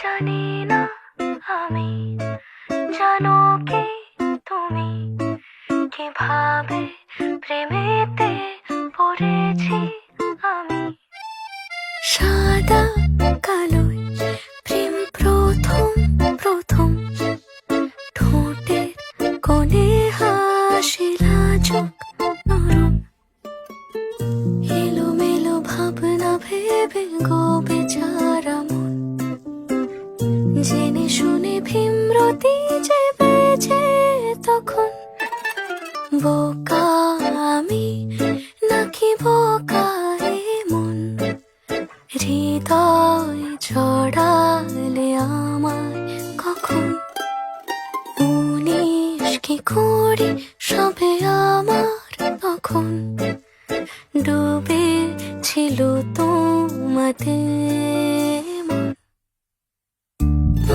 জানি না আমি, জানো কি তুমি, কিভাবে প্রেমেতে পড়েছি আমি। সাদা কালোয় প্রেম প্রথম প্রথম, ঠোঁটের কোণে হাসি লাজুক নরম, এলোমেলো ভাবনা ভেবে গো বেচারা মন, জেনে শুনে ভীমরতি যে বেজে তখন। বোকা আমি নাকি বোকা এ মন, হৃদয় ছড়ালে আমায় কখন। 19 কি 20 সবে আমার তখন, ডুবে ছিল তোমাতে